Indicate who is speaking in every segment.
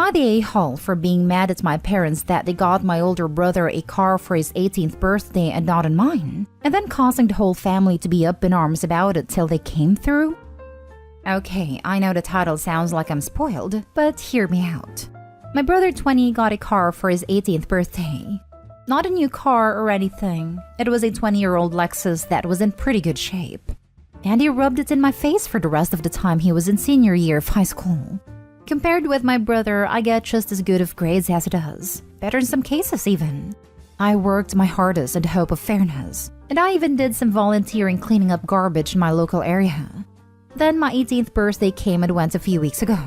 Speaker 1: Am I the a-hole for being mad at my parents that they got my older brother a car for his 18th birthday and not on mine, and then causing the whole family to be up in arms about it till they came through? Okay, I know the title sounds like I'm spoiled, but hear me out. My brother 20 got a car for his 18th birthday. Not a new car or anything. It was a 20-year-old Lexus that was in pretty good shape. And he rubbed it in my face for the rest of the time he was in senior year of high school. Compared with my brother, I get just as good of grades as he does. Better in some cases even. I worked my hardest in the hope of fairness. And I even did some volunteering cleaning up garbage in my local area. Then my 18th birthday came and went a few weeks ago.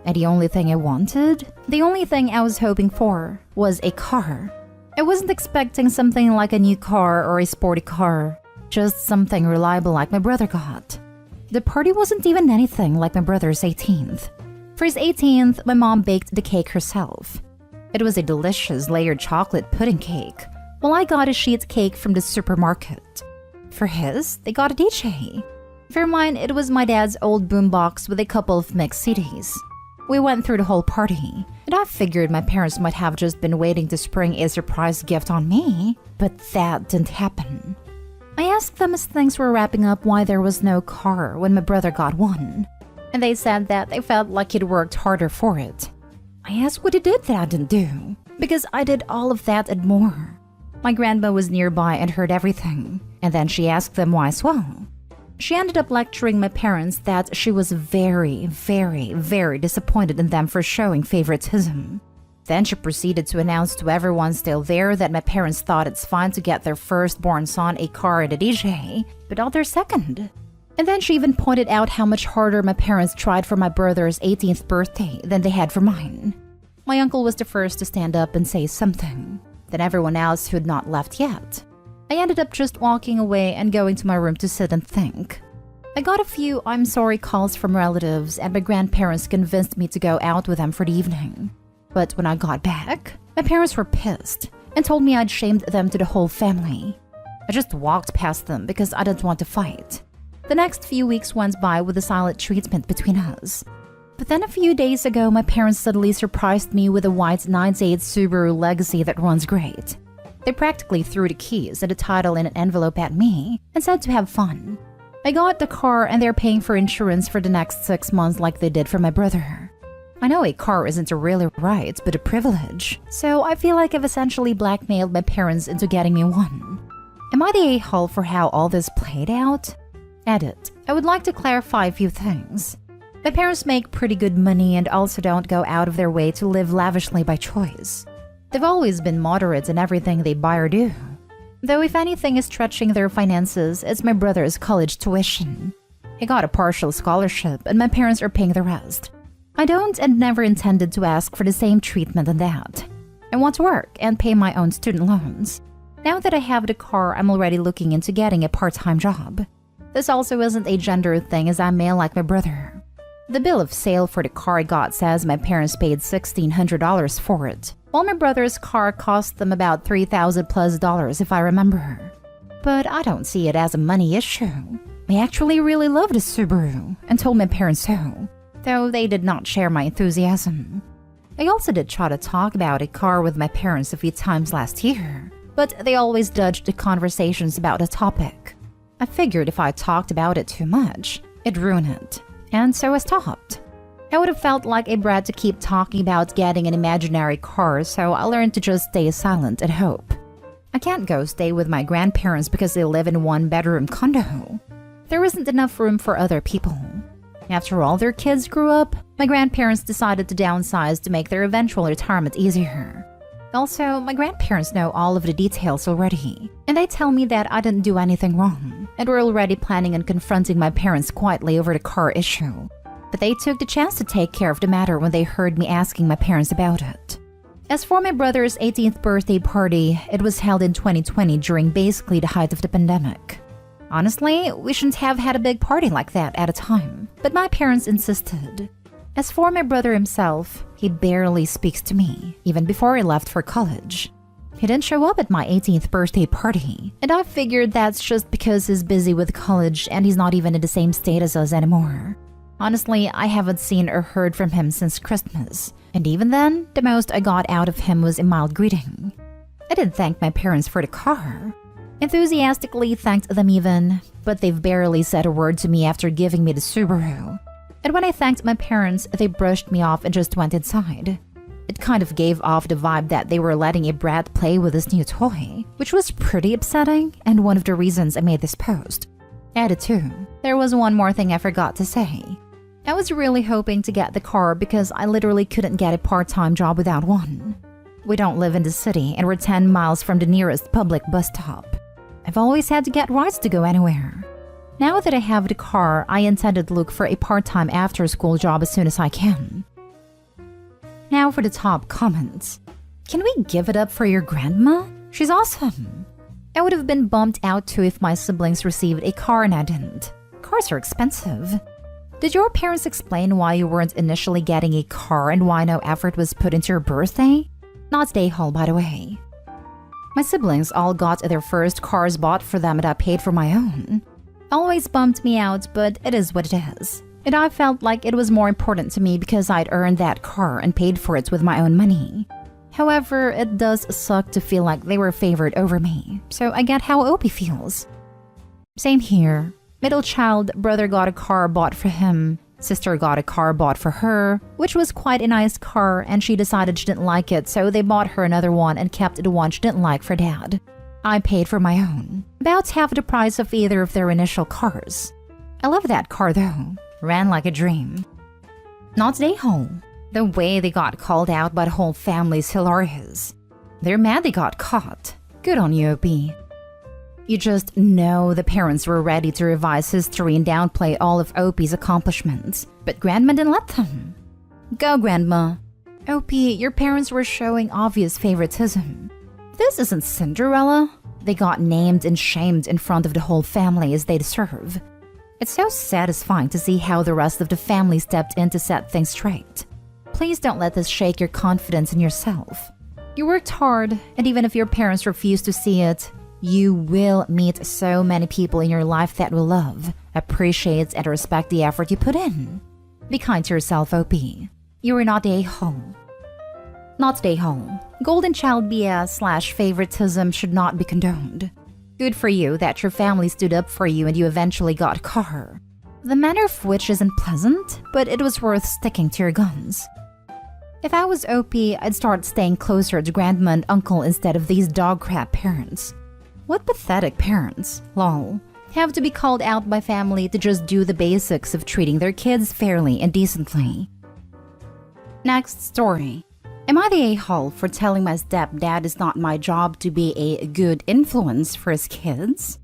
Speaker 1: And the only thing I wanted, the only thing I was hoping for, was a car. I wasn't expecting something like a new car or a sporty car, just something reliable like my brother got. The party wasn't even anything like my brother's 18th. For his 18th, my mom baked the cake herself. It was a delicious layered chocolate pudding cake, while I got a sheet cake from the supermarket. For his, they got a DJ. For mine, it was my dad's old boombox with a couple of mixed CDs. We went through the whole party, and I figured my parents might have just been waiting to spring a surprise gift on me, but that didn't happen. I asked them as things were wrapping up why there was no car when my brother got one, and they said that they felt like he'd worked harder for it. I asked what he did that I didn't do, because I did all of that and more. My grandma was nearby and heard everything, and then she asked them why as well. She ended up lecturing my parents that she was very, very, very disappointed in them for showing favoritism. Then she proceeded to announce to everyone still there that my parents thought it's fine to get their firstborn son a car and a DJ, but not their second. And then she even pointed out how much harder my parents tried for my brother's 18th birthday than they had for mine. My uncle was the first to stand up and say something, then everyone else who had not left yet. I ended up just walking away and going to my room to sit and think. I got a few I'm sorry calls from relatives, and my grandparents convinced me to go out with them for the evening. But when I got back, my parents were pissed and told me I'd shamed them to the whole family. I just walked past them because I didn't want to fight. The next few weeks went by with a silent treatment between us. But then a few days ago, my parents suddenly surprised me with a white 98 Subaru Legacy that runs great. They practically threw the keys and the title in an envelope at me and said to have fun. I got the car and they're paying for insurance for the next 6 months like they did for my brother. I know a car isn't a really right, but a privilege, so I feel like I've essentially blackmailed my parents into getting me one. Am I the a-hole for how all this played out? Edit. I would like to clarify a few things. My parents make pretty good money and also don't go out of their way to live lavishly by choice. They've always been moderate in everything they buy or do. Though if anything is stretching their finances, it's my brother's college tuition. He got a partial scholarship and my parents are paying the rest. I don't and never intended to ask for the same treatment than that. I want to work and pay my own student loans. Now that I have the car, I'm already looking into getting a part-time job. This also isn't a gender thing as I'm male like my brother. The bill of sale for the car I got says my parents paid $1,600 for it, while my brother's car cost them about $3,000+ if I remember. But I don't see it as a money issue. I actually really loved a Subaru and told my parents so, though they did not share my enthusiasm. I also did try to talk about a car with my parents a few times last year, but they always dodged the conversations about the topic. I figured if I talked about it too much, it'd ruin it, and so I stopped. I would have felt like a brat to keep talking about getting an imaginary car, so I learned to just stay silent and hope. I can't go stay with my grandparents because they live in a one-bedroom condo. There isn't enough room for other people. After all their kids grew up, my grandparents decided to downsize to make their eventual retirement easier. Also, my grandparents know all of the details already, and they tell me that I didn't do anything wrong, and we're already planning on confronting my parents quietly over the car issue. But they took the chance to take care of the matter when they heard me asking my parents about it. As for my brother's 18th birthday party, it was held in 2020 during basically the height of the pandemic. Honestly, we shouldn't have had a big party like that at a time, but my parents insisted. As for my brother himself, he barely speaks to me, even before he left for college. He didn't show up at my 18th birthday party, and I figured that's just because he's busy with college and he's not even in the same state as us anymore. Honestly, I haven't seen or heard from him since Christmas, and even then, the most I got out of him was a mild greeting. I did thank my parents for the car. Enthusiastically thanked them even, but they've barely said a word to me after giving me the Subaru. And when I thanked my parents, they brushed me off and just went inside. It kind of gave off the vibe that they were letting a brat play with this new toy, which was pretty upsetting and one of the reasons I made this post. Added to, there was one more thing I forgot to say. I was really hoping to get the car because I literally couldn't get a part-time job without one. We don't live in the city and we're 10 miles from the nearest public bus stop. I've always had to get rides to go anywhere. Now that I have the car, I intended to look for a part-time after-school job as soon as I can. Now for the top comments. Can we give it up for your grandma? She's awesome. I would have been bummed out too if my siblings received a car and I didn't. Cars are expensive. Did your parents explain why you weren't initially getting a car and why no effort was put into your birthday? Not day haul, by the way. My siblings all got their first cars bought for them and I paid for my own. Always bummed me out, but it is what it is. And I felt like it was more important to me because I'd earned that car and paid for it with my own money. However, it does suck to feel like they were favored over me, so I get how Opie feels. Same here. Middle child, brother got a car bought for him. Sister got a car bought for her, which was quite a nice car, and she decided she didn't like it, so they bought her another one and kept the one she didn't like for dad. I paid for my own, about half the price of either of their initial cars. I love that car though, ran like a dream. Not day home. The way they got called out by the whole family is hilarious. They're mad they got caught. Good on you, Opie. You just know the parents were ready to revise history and downplay all of Opie's accomplishments, but Grandma didn't let them. Go, Grandma. Opie, your parents were showing obvious favoritism. This isn't Cinderella. They got named and shamed in front of the whole family as they deserve. It's so satisfying to see how the rest of the family stepped in to set things straight. Please don't let this shake your confidence in yourself. You worked hard, and even if your parents refuse to see it, you will meet so many people in your life that will love, appreciate, and respect the effort you put in. Be kind to yourself, Opie. You are not a hole. Not a hole. Golden child BS/favoritism should not be condoned. Good for you that your family stood up for you and you eventually got a car. The manner of which isn't pleasant, but it was worth sticking to your guns. If I was Opie, I'd start staying closer to grandma and uncle instead of these dog crap parents. What pathetic parents, lol, have to be called out by family to just do the basics of treating their kids fairly and decently. Next story. Am I the a-hole for telling my stepdad it's not my job to be a good influence for his kids?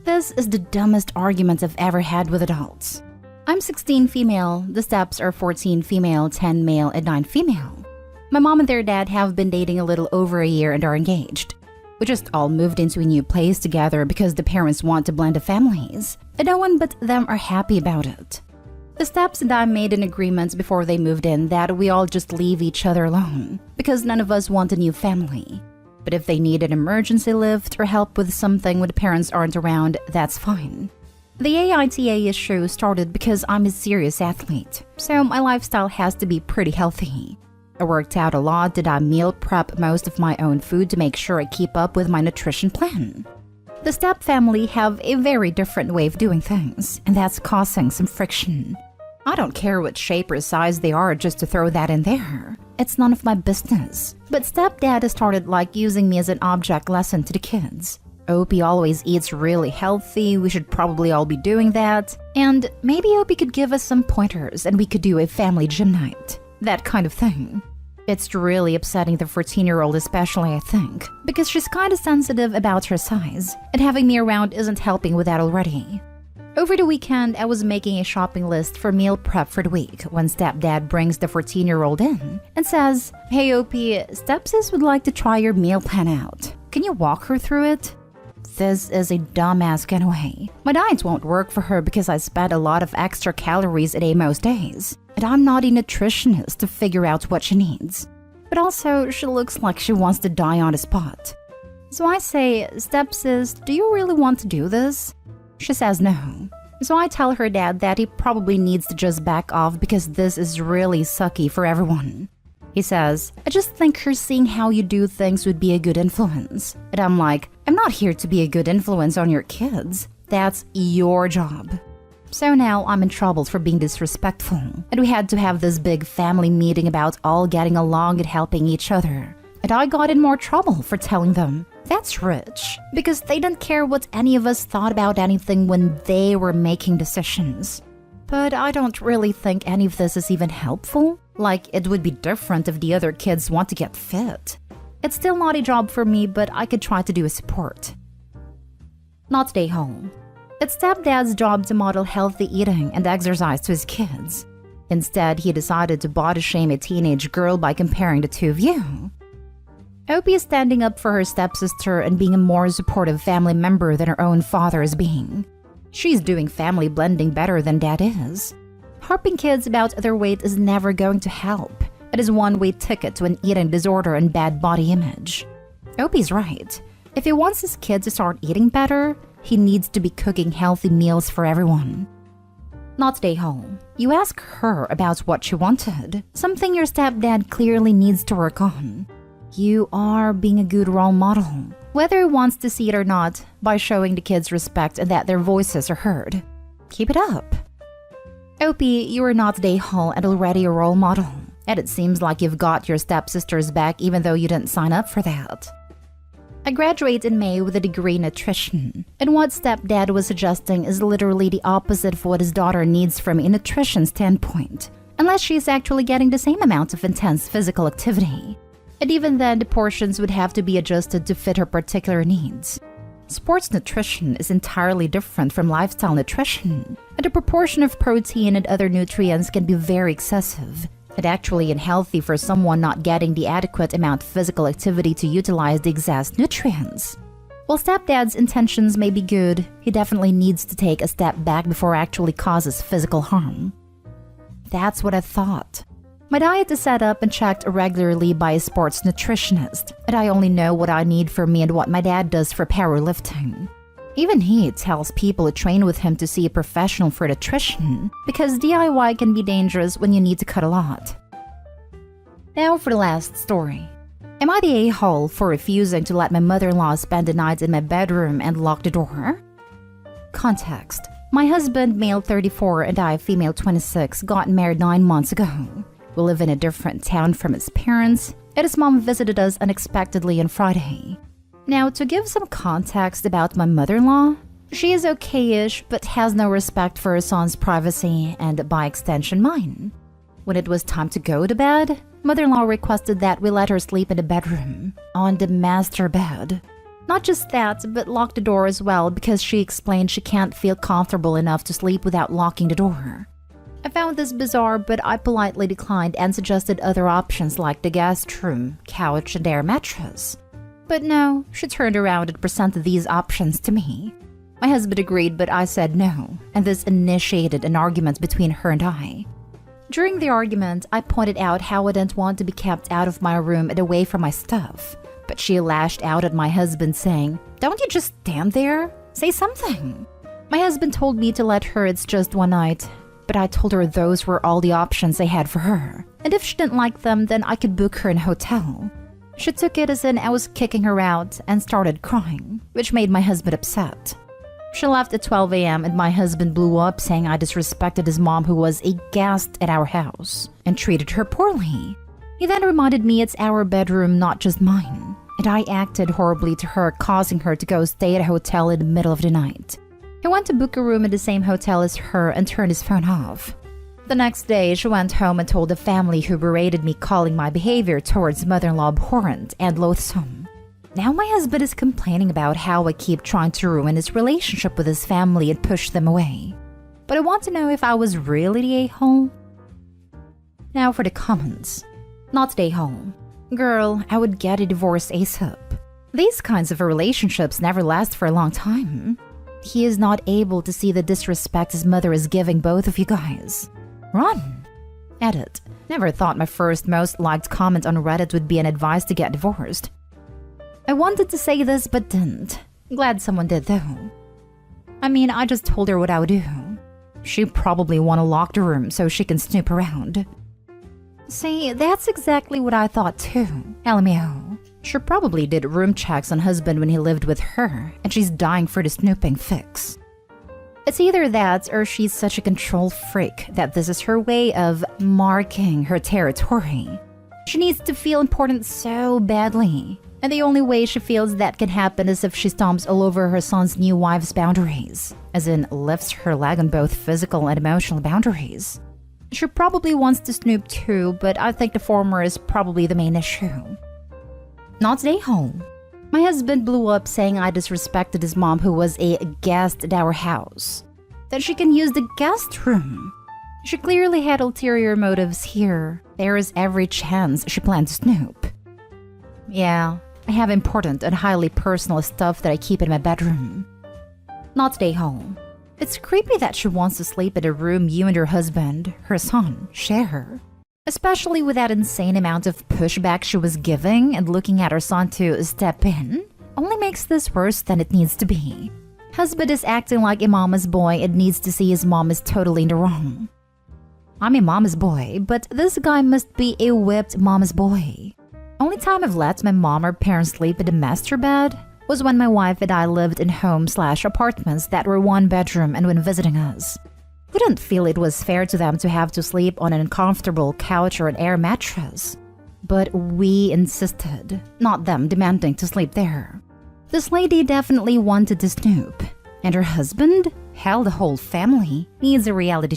Speaker 1: This is the dumbest argument I've ever had with adults. I'm 16 female, the steps are 14 female, 10 male, and 9 female. My mom and their dad have been dating a little over a year and are engaged. We just all moved into a new place together because the parents want to blend the families, and no one but them are happy about it. The steps and I made an agreement before they moved in that we all just leave each other alone, because none of us want a new family. But if they need an emergency lift or help with something when the parents aren't around, that's fine. The AITA issue started because I'm a serious athlete, so my lifestyle has to be pretty healthy. I worked out a lot, did I meal prep most of my own food to make sure I keep up with my nutrition plan. The step family have a very different way of doing things, and that's causing some friction. I don't care what shape or size they are, just to throw that in there. It's none of my business. But stepdad has started like using me as an object lesson to the kids. Opie always eats really healthy, we should probably all be doing that. And maybe Opie could give us some pointers and we could do a family gym night. That kind of thing. It's really upsetting the 14-year-old especially, I think, because she's kind of sensitive about her size, and having me around isn't helping with that already. Over the weekend, I was making a shopping list for meal prep for the week when stepdad brings the 14-year-old in and says, "Hey Opie, stepsis would like to try your meal plan out. Can you walk her through it?" This is a dumbass getaway. My diet won't work for her because I spend a lot of extra calories a day most days. And I'm not a nutritionist to figure out what she needs. But also, she looks like she wants to die on the spot. So I say, "Stepsis, do you really want to do this?" She says no. So I tell her dad that he probably needs to just back off because this is really sucky for everyone. He says, I just think her seeing how you do things would be a good influence. And I'm like, I'm not here to be a good influence on your kids. That's your job. So now I'm in trouble for being disrespectful. And we had to have this big family meeting about all getting along and helping each other. And I got in more trouble for telling them, that's rich, because they didn't care what any of us thought about anything when they were making decisions. But I don't really think any of this is even helpful. Like, it would be different if the other kids want to get fit. It's still not a job for me, but I could try to do a support. Not stay home. It's stepdad's job to model healthy eating and exercise to his kids. Instead, he decided to body shame a teenage girl by comparing the two of you. Opie is standing up for her stepsister and being a more supportive family member than her own father is being. She's doing family blending better than dad is. Harping kids about their weight is never going to help. It is a one-way ticket to an eating disorder and bad body image. Opie's right. If he wants his kids to start eating better, he needs to be cooking healthy meals for everyone. Not stay home. You ask her about what she wanted, something your stepdad clearly needs to work on. You are being a good role model, whether he wants to see it or not, by showing the kids respect and that their voices are heard. Keep it up. Opie, you are not Day Hall and already a role model, and it seems like you've got your stepsisters back even though you didn't sign up for that. I graduate in May with a degree in nutrition, and what stepdad was suggesting is literally the opposite of what his daughter needs from a nutrition standpoint, unless she's actually getting the same amount of intense physical activity. And even then, the portions would have to be adjusted to fit her particular needs. Sports nutrition is entirely different from lifestyle nutrition, and the proportion of protein and other nutrients can be very excessive, and actually unhealthy for someone not getting the adequate amount of physical activity to utilize the exact nutrients. While stepdad's intentions may be good, he definitely needs to take a step back before it actually causes physical harm. That's what I thought. My diet is set up and checked regularly by a sports nutritionist, and I only know what I need for me and what my dad does for powerlifting. Even he tells people to train with him to see a professional for nutrition, because DIY can be dangerous when you need to cut a lot. Now for the last story. Am I the a-hole for refusing to let my mother-in-law spend the night in my bedroom and lock the door? Context. My husband, male 34, and I, female 26, got married 9 months ago. We live in a different town from his parents, and his mom visited us unexpectedly on Friday. Now, to give some context about my mother-in-law, she is okay-ish but has no respect for her son's privacy and, by extension, mine. When it was time to go to bed, mother-in-law requested that we let her sleep in the bedroom, on the master bed. Not just that, but lock the door as well because she explained she can't feel comfortable enough to sleep without locking the door. I found this bizarre, but I politely declined and suggested other options like the guest room, couch, and air mattress. But no, she turned around and presented these options to me. My husband agreed, but I said no, and this initiated an argument between her and I. During the argument, I pointed out how I didn't want to be kept out of my room and away from my stuff, but she lashed out at my husband saying, "Don't you just stand there? Say something." My husband told me to let her, it's just one night, but I told her those were all the options I had for her, and if she didn't like them, then I could book her in a hotel. She took it as in I was kicking her out and started crying, which made my husband upset. She left at 12 a.m. and my husband blew up saying I disrespected his mom who was a guest at our house and treated her poorly. He then reminded me it's our bedroom, not just mine, and I acted horribly to her, causing her to go stay at a hotel in the middle of the night. He went to book a room in the same hotel as her and turned his phone off. The next day, she went home and told the family, who berated me, calling my behavior towards mother-in-law abhorrent and loathsome. Now my husband is complaining about how I keep trying to ruin his relationship with his family and push them away. But I want to know if I was really the a-hole. Now for the comments. Not the a-hole. Girl, I would get a divorce ASAP. These kinds of relationships never last for a long time. He is not able to see the disrespect his mother is giving both of you guys. Run. Edit. Never thought my first most liked comment on Reddit would be an advice to get divorced. I wanted to say this but didn't. Glad someone did though. I mean, I just told her what I would do. She probably want to lock the room so she can snoop around. See, that's exactly what I thought too. LMAO. She probably did room checks on husband when he lived with her, and she's dying for the snooping fix. It's either that or she's such a control freak that this is her way of marking her territory. She needs to feel important so badly, and the only way she feels that can happen is if she stomps all over her son's new wife's boundaries, as in lifts her leg on both physical and emotional boundaries. She probably wants to snoop too, but I think the former is probably the main issue. Not stay home. My husband blew up saying I disrespected his mom who was a guest at our house. That she can use the guest room. She clearly had ulterior motives here. There is every chance she planned to snoop. Yeah, I have important and highly personal stuff that I keep in my bedroom. Not stay home. It's creepy that she wants to sleep in a room you and your husband, her son, share. Especially with that insane amount of pushback she was giving and looking at her son to step in, only makes this worse than it needs to be. Husband is acting like a mama's boy and needs to see his mom is totally in the wrong. I'm a mama's boy, but this guy must be a whipped mama's boy. Only time I've let my mom or parents sleep in the master bed was when my wife and I lived in home/apartments that were one bedroom and when visiting us. We didn't feel it was fair to them to have to sleep on an uncomfortable couch or an air mattress. But we insisted, not them demanding to sleep there. This lady definitely wanted to snoop. And her husband? Hell, the whole family needs a reality